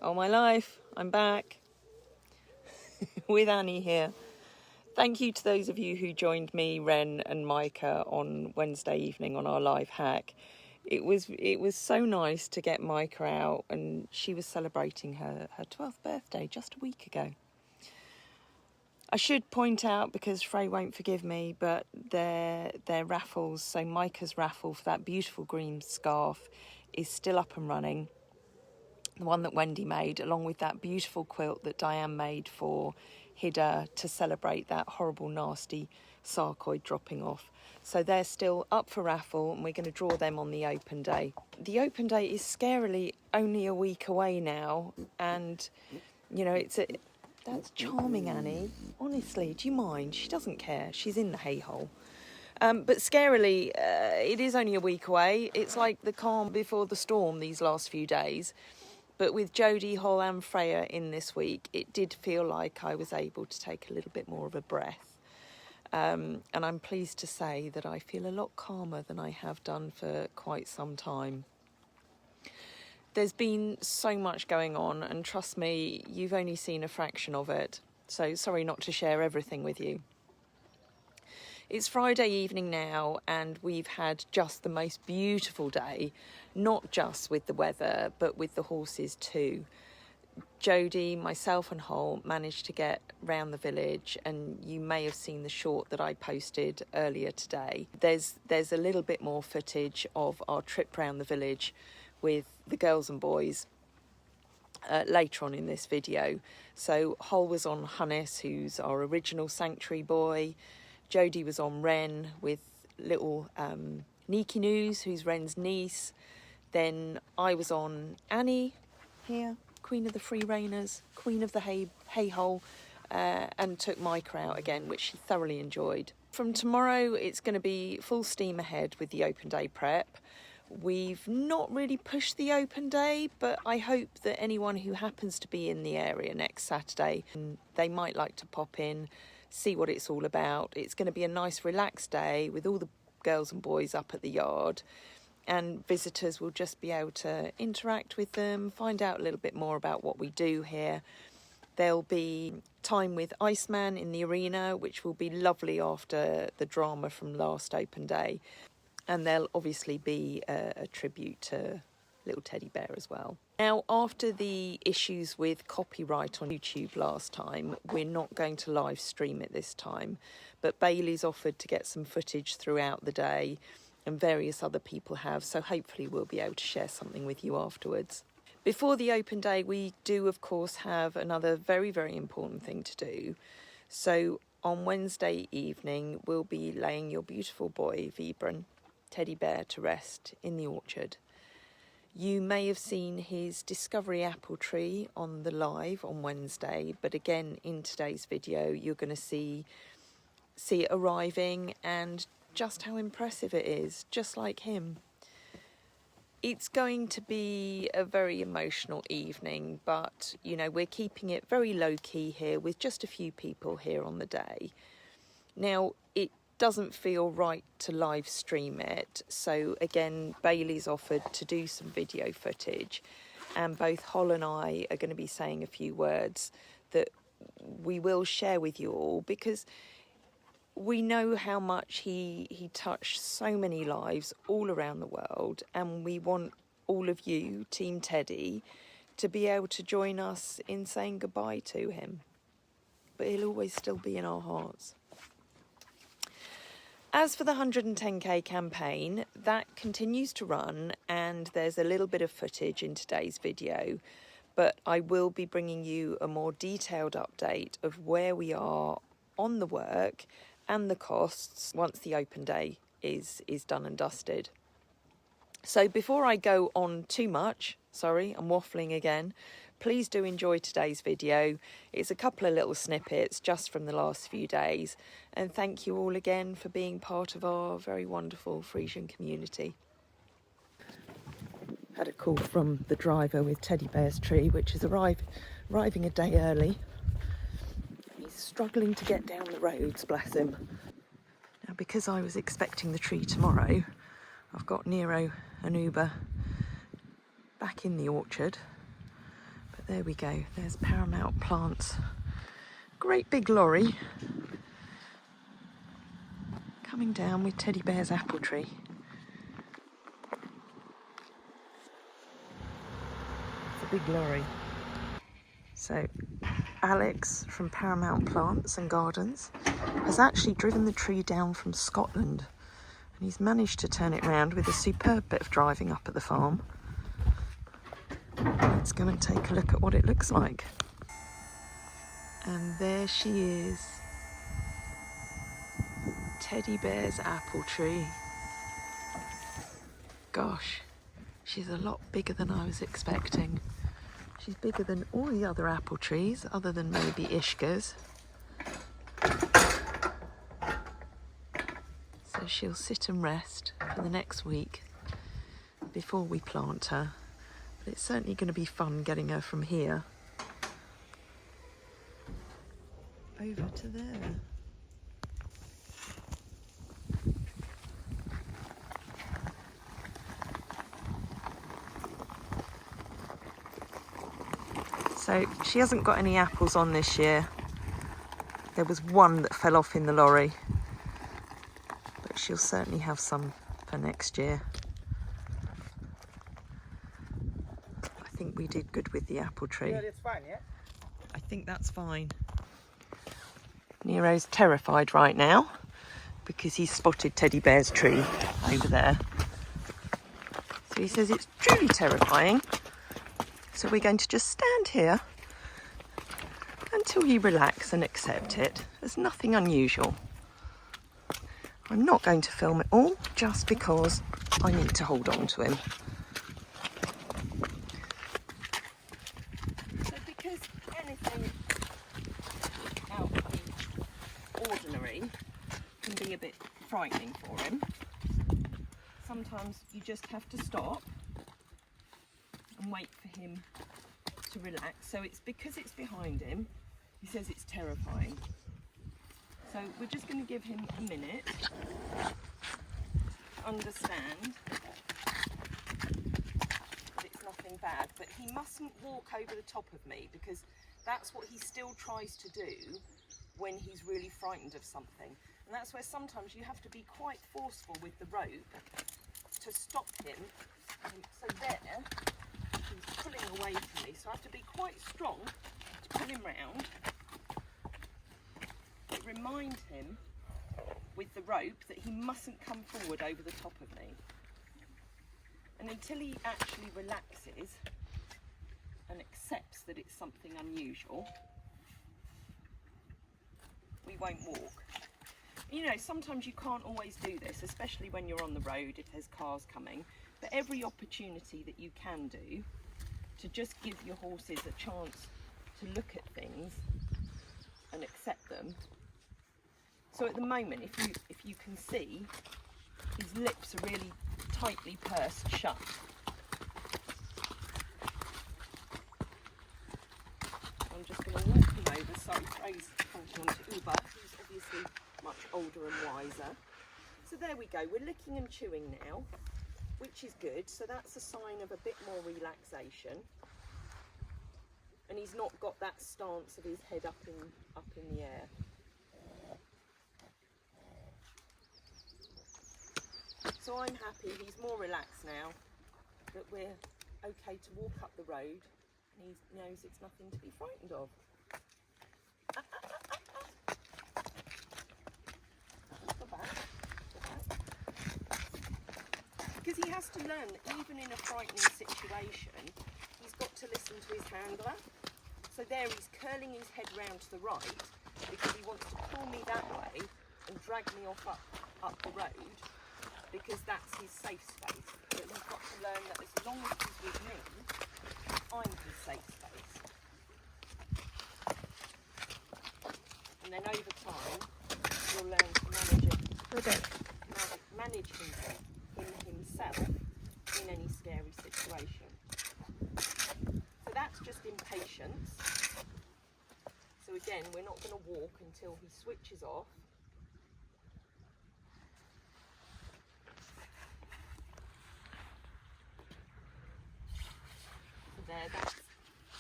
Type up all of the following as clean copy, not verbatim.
All my life, I'm back with Annie here. Thank you to those of you who joined me, Ren and Micah, on Wednesday evening on our live hack. It was so nice to get Micah out, and she was celebrating her 12th birthday just a week ago. I should point out, because Frey won't forgive me, but their raffles, so Micah's raffle for that beautiful green scarf is still up and running. The one that Wendy made, along with that beautiful quilt that Diane made for Hida to celebrate that horrible, nasty sarcoid dropping off. So they're still up for raffle, and we're going to draw them on the open day. The open day is scarily only a week away now, and, you know, that's charming, Annie. Honestly, do you mind? She doesn't care. She's in the hay-hole. But scarily, it is only a week away. It's like the calm before the storm these last few days. But with Jodie, Hol and Freya in this week, it did feel like I was able to take a little bit more of a breath. And I'm pleased to say that I feel a lot calmer than I have done for quite some time. There's been so much going on, and trust me, you've only seen a fraction of it. So sorry not to share everything with you. It's Friday evening now, and we've had just the most beautiful day, not just with the weather, but with the horses too. Jodie, myself and Hol managed to get round the village, and you may have seen the short that I posted earlier today. There's a little bit more footage of our trip round the village with the girls and boys later on in this video. So Hol was on Hannes, who's our original sanctuary boy. Jodie was on Ren with little Niki News, who's Ren's niece. Then I was on Annie here, Queen of the Free Reigners, Queen of the hay hole, and took Micah out again, which she thoroughly enjoyed. From tomorrow, it's going to be full steam ahead with the open day prep. We've not really pushed the open day, but I hope that anyone who happens to be in the area next Saturday, they might like to pop in, see what it's all about. It's going to be a nice relaxed day with all the girls and boys up at the yard, and visitors will just be able to interact with them, find out a little bit more about what we do here. There'll be time with Iceman in the arena, which will be lovely after the drama from last open day. And there'll obviously be a tribute to little teddy bear as well. Now, after the issues with copyright on YouTube last time, we're not going to live stream it this time. But Bailey's offered to get some footage throughout the day, and various other people have, so hopefully we'll be able to share something with you afterwards. Before the open day, we do, of course, have another very, very important thing to do. So on Wednesday evening, we'll be laying your beautiful boy, Vibran, teddy bear, to rest in the orchard. You may have seen his discovery apple tree on the live on Wednesday, but again in today's video you're going to see it arriving and just how impressive it is, just like him. It's going to be a very emotional evening, but you know, we're keeping it very low key here with just a few people here on the day. Now, it doesn't feel right to live stream it, so again Bailey's offered to do some video footage, and both Hol and I are going to be saying a few words that we will share with you all, because we know how much he touched so many lives all around the world, and we want all of you, Team Teddy, to be able to join us in saying goodbye to him. But he'll always still be in our hearts. As for the 110k campaign, that continues to run, and there's a little bit of footage in today's video, but I will be bringing you a more detailed update of where we are on the work and the costs once the open day is done and dusted. So before I go on too much, sorry, I'm waffling again, please do enjoy today's video. It's a couple of little snippets just from the last few days, and thank you all again for being part of our very wonderful Friesian community. Had a call from the driver with Teddy Bear's tree, which is arriving a day early. He's struggling to get down the roads, bless him. Now, because I was expecting the tree tomorrow, I've got Nero and Uber back in the orchard. But there we go, there's Paramount Plants. Great big lorry coming down with Teddy Bear's apple tree. It's a big lorry. So Alex from Paramount Plants and Gardens has actually driven the tree down from Scotland, and he's managed to turn it round with a superb bit of driving up at the farm. Let's go and take a look at what it looks like. And there she is, Teddy Bear's apple tree. Gosh, she's a lot bigger than I was expecting. She's bigger than all the other apple trees, other than maybe Ishka's. So she'll sit and rest for the next week before we plant her. But it's certainly going to be fun getting her from here over to there. So she hasn't got any apples on this year. There was one that fell off in the lorry, but she'll certainly have some for next year. I think we did good with the apple tree. Yeah, it's fine, yeah? I think that's fine. Nero's terrified right now because he's spotted Teddy Bear's tree over there. So he says it's truly terrifying. So we're going to just stand here until you relax and accept it. There's nothing unusual. I'm not going to film it all just because I need to hold on to him. So because anything out of the ordinary can be a bit frightening for him, sometimes you just have to stop and wait for him to relax. So it's because it's behind him, he says it's terrifying. So we're just going to give him a minute to understand that it's nothing bad, but he mustn't walk over the top of me because that's what he still tries to do when he's really frightened of something. And that's where sometimes you have to be quite forceful with the rope to stop him. So there, he's pulling away from me, so I have to be quite strong to pull him round, but remind him with the rope that he mustn't come forward over the top of me. And until he actually relaxes and accepts that it's something unusual, we won't walk. You know, sometimes you can't always do this, especially when you're on the road if there's cars coming, but every opportunity that you can do to just give your horses a chance to look at things and accept them. So at the moment, if you can see, his lips are really tightly pursed shut. I'm just going to walk him over. Sorry, Fraser pointing on to Uber, who's obviously much older and wiser. So there we go, we're licking and chewing now, which is good. So that's a sign of a bit more relaxation. And he's not got that stance of his head up in the air. So I'm happy he's more relaxed now, that we're okay to walk up the road, and he knows it's nothing to be frightened of. Because he has to learn that even in a frightening situation, he's got to listen to his handler. So there he's curling his head round to the right because he wants to pull me that way and drag me off up the road, because that's his safe space. But he's got to learn that as long as he's with me, I'm his safe space. And then over time, he'll learn to manage himself in any scary situation. So that's just impatience. So again, we're not going to walk until he switches off. So there, that's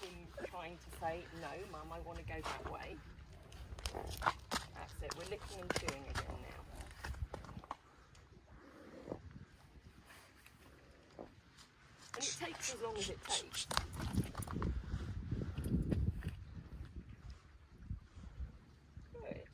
him to say, no, Mum, I want to go that way. That's it. We're licking and chewing again now. And it takes as long as it takes. Good.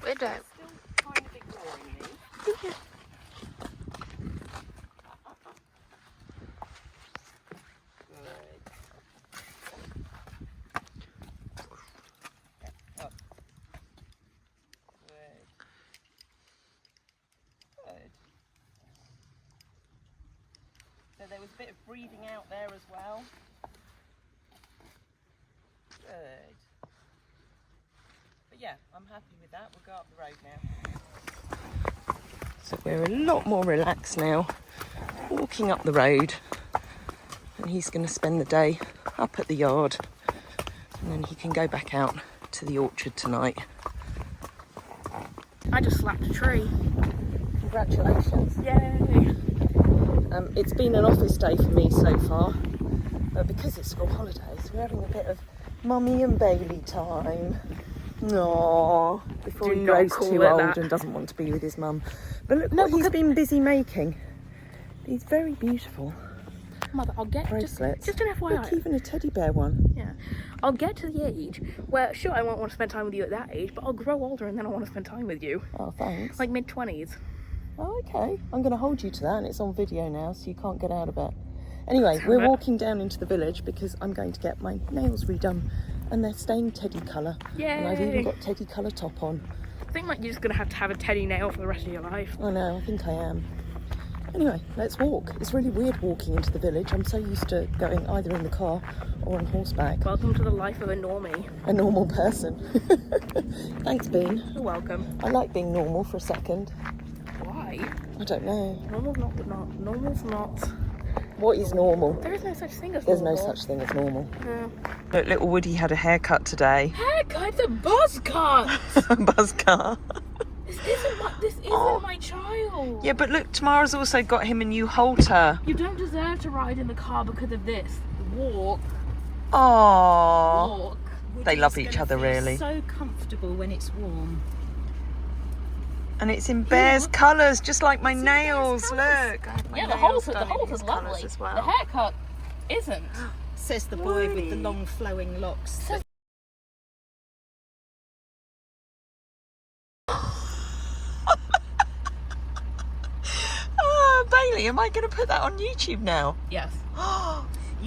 Widow. Still kind of ignoring me. Yeah. Good. Up. Good. Good. So there was a bit of breathing out there as well. Good. But yeah, I'm happy with that. We'll go up the road now. So we're a lot more relaxed now, walking up the road, and he's going to spend the day up at the yard, and then he can go back out to the orchard tonight. I just slapped a tree. Congratulations. Yay! It's been an office day for me so far, but because it's school holidays, we're having a bit of Mummy and Bailey time. Aww, before he grows too old and doesn't want to be with his mum. But look what he's been busy making. These very beautiful Mother, I'll get bracelets. Just an FYI. Look, even a teddy bear one. Yeah, I'll get to the age where sure I won't want to spend time with you at that age, but I'll grow older and then I want to spend time with you. Oh, thanks. Like mid-20s. Oh, okay. I'm going to hold you to that, and it's on video now, so you can't get out of it. Anyway, we're walking down into the village because I'm going to get my nails redone, and they're staying teddy colour. Yay! And I've even got teddy colour top on. I think like you're just gonna have a teddy nail for the rest of your life. I know, I think I am. Anyway, let's walk. It's really weird walking into the village. I'm so used to going either in the car or on horseback. Welcome to the life of a normie. A normal person. Thanks, Bean. You're welcome. I like being normal for a second. Why? I don't know. Normal's not. What is normal? There is no such thing as There's normal. no such thing as normal. Yeah. Look, little Woody had a haircut today. Haircut, a buzz cut. Buzz car. This isn't my child. Yeah, but look, Tamara's also got him a new halter. You don't deserve to ride in the car because of this. Walk. Aww. Walk. They love each other, really. So comfortable when it's warm. And it's in bear's colours, just like my nails. Look. Yeah, the halter's lovely. As well. The haircut isn't. Says the boy with the long flowing locks. Oh, Bailey, am I going to put that on YouTube now? Yes.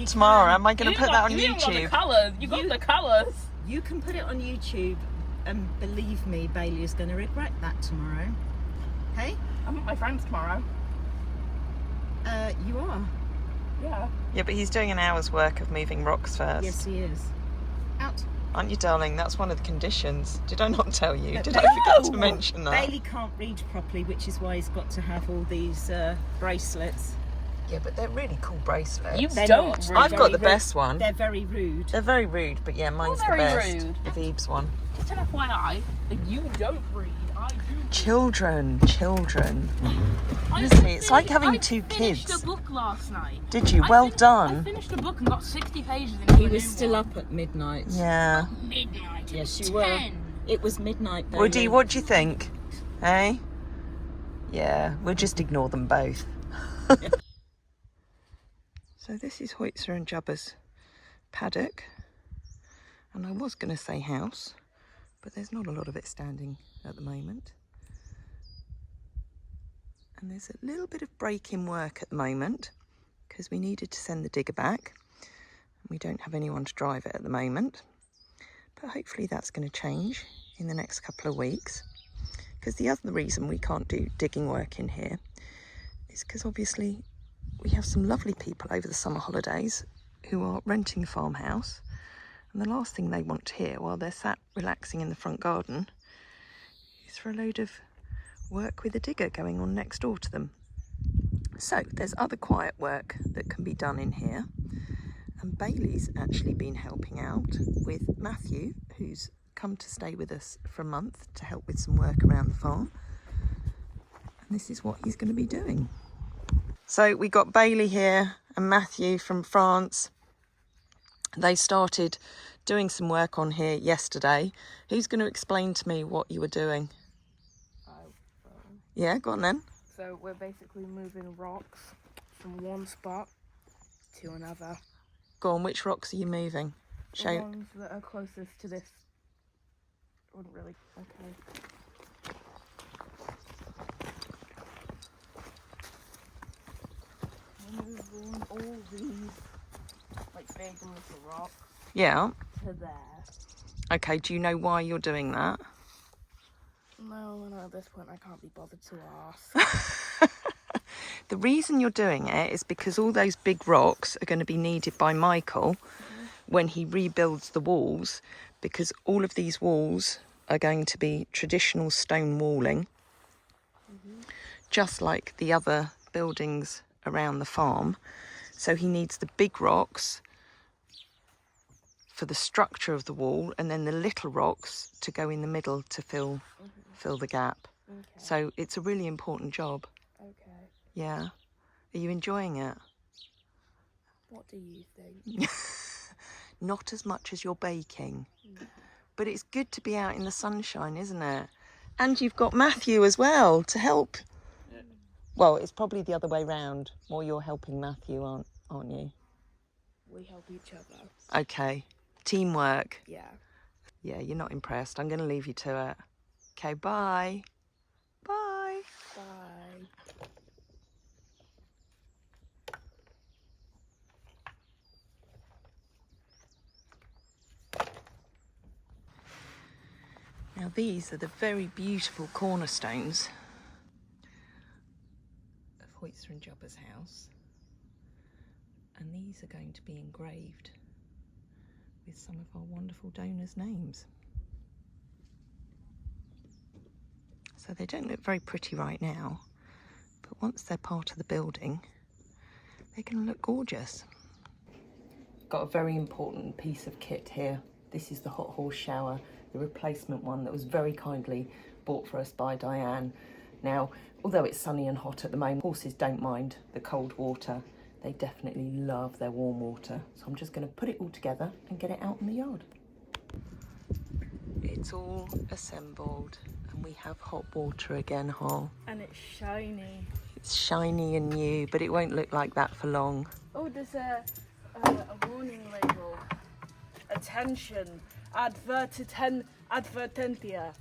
Tamara, am I going to put that on You got the YouTube? colours. You got the colours. You can put it on YouTube, and believe me, Bailey is going to regret that tomorrow. Hey? I'm at my friend's tomorrow. You are? Yeah. Yeah, but he's doing an hour's work of moving rocks first. Yes, he is. Out. Aren't you, darling? That's one of the conditions. Did I not tell you? Did I forget to mention that? Bailey can't read properly, which is why he's got to have all these bracelets. Yeah, but they're really cool bracelets. You They're don't not. read. I've got the rude. best one. They're very rude. They're very rude, but yeah, mine's the very best. rude. The Veebs one. Just an FYI, you don't read. I do. Children. Honestly, it's like having two I finished kids. a book last night. Did you? I Done. finished a book and got 60 pages into He a was new still one. up at midnight. Yeah. Midnight. Yes, It you was were. 10. It was midnight, Bailey. Woody, what do you think? Hey? Yeah, we'll just ignore them both. So this is Hoytzer and Jubba's paddock. And I was going to say house, but there's not a lot of it standing at the moment. And there's a little bit of break in work at the moment because we needed to send the digger back. And we don't have anyone to drive it at the moment. But hopefully that's going to change in the next couple of weeks. Because the other reason we can't do digging work in here is because obviously we have some lovely people over the summer holidays who are renting a farmhouse. And the last thing they want to hear while they're sat relaxing in the front garden is for a load of work with a digger going on next door to them. So there's other quiet work that can be done in here. And Bailey's actually been helping out with Matthew, who's come to stay with us for a month to help with some work around the farm. And this is what he's going to be doing. So we got Bailey here and Matthew from France. They started doing some work on here yesterday. Who's going to explain to me what you were doing? Yeah, go on then. So we're basically moving rocks from one spot to another. Go on, which rocks are you moving? The ones that are closest to this wouldn't really. Okay. We're moving all these like big and little rocks Yeah. to there. Okay, do you know why you're doing that? No, at this point I can't be bothered to ask. The reason you're doing it is because all those big rocks are going to be needed by Michael when he rebuilds the walls, because all of these walls are going to be traditional stone walling, just like the other buildings around the farm. So he needs the big rocks for the structure of the wall, and then the little rocks to go in the middle to fill the gap. Okay. So it's a really important job. Okay. Yeah. Are you enjoying it? What do you think? Not as much as you're baking. But it's good to be out in the sunshine, isn't it? And you've got Matthew as well to help. Well, it's probably the other way round. More you're helping Matthew, aren't you? We help each other. Okay. Teamwork. Yeah. Yeah, you're not impressed. I'm going to leave you to it. Okay, bye. Bye. Bye. Now these are the very beautiful cornerstones of Hoytzer and Jobber's house, and these are going to be engraved with some of our wonderful donors' names. So they don't look very pretty right now, but once they're part of the building, they're going to look gorgeous. Got a very important piece of kit here. This is the hot horse shower, the replacement one that was very kindly bought for us by Diane. Now, although it's sunny and hot at the moment, horses don't mind the cold water. They definitely love their warm water. So I'm just going to put it all together and get it out in the yard. It's all assembled and we have hot water again, Hol. And it's shiny. It's shiny and new, but it won't look like that for long. Oh, there's a warning label. Attention, advertentia.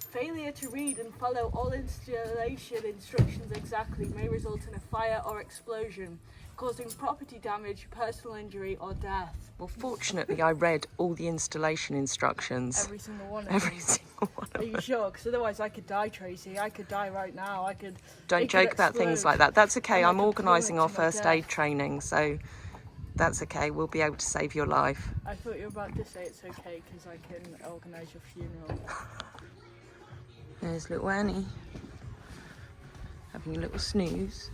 Failure to read and follow all installation instructions exactly may result in a fire or explosion, causing property damage, personal injury or death. Well, fortunately, I read all the installation instructions. Every single one of Every them. single one of Are you sure? Because otherwise I could die, Tracy. I could die right now. Don't joke about things like that. That's okay. I'm organising our first aid training, so that's okay. We'll be able to save your life. I thought you were about to say it's okay because I can organise your funeral. There's little Annie having a little snooze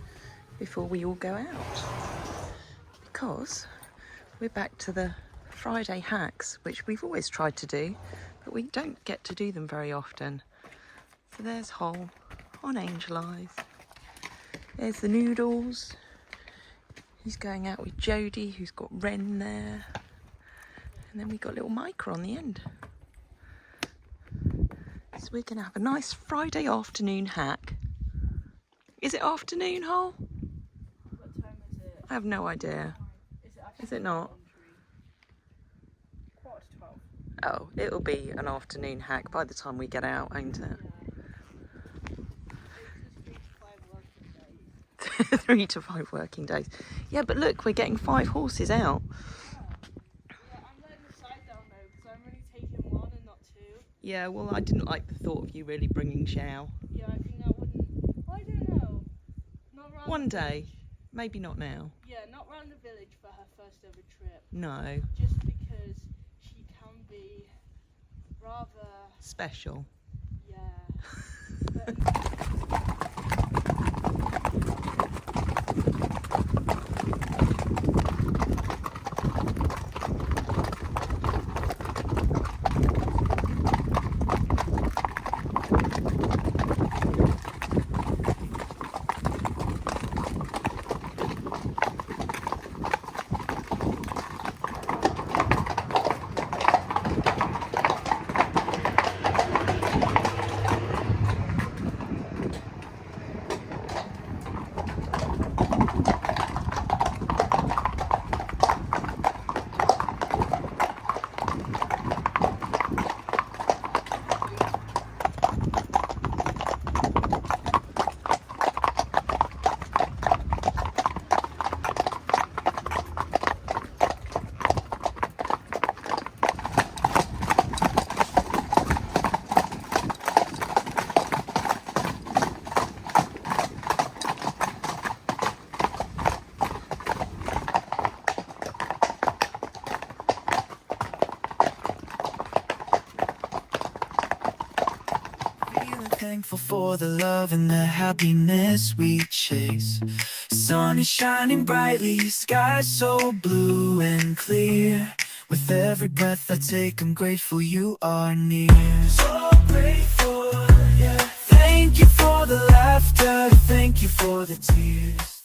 before we all go out, because we're back to the Friday hacks, which we've always tried to do, but we don't get to do them very often. So there's Hol on Angel Eyes. There's the Noodles. He's going out with Jodie, who's got Ren there. And then we got little Micah on the end. So we're going to have a nice Friday afternoon hack. Is it afternoon, Hol? What time is it? I have no idea. Is it not? 11:45. Oh, it'll be an afternoon hack by the time we get out, ain't it? Yeah. 3 to 5 working days. Yeah, but look, we're getting 5 horses out. Yeah, I'm letting the side down though because I'm only taking 1 and not 2. Yeah, well, I didn't like the thought of you really bringing Xiao. Yeah, I think that wouldn't. I don't know. Not round One the day, village. maybe not now. Yeah, not round the village for her first ever trip. No, Just because she can be rather. special. Yeah. Thankful for the love and the happiness we chase. Sun is shining brightly, sky so blue and clear. With every breath I take, I'm grateful you are near. So grateful, yeah. Thank you for the laughter, thank you for the tears.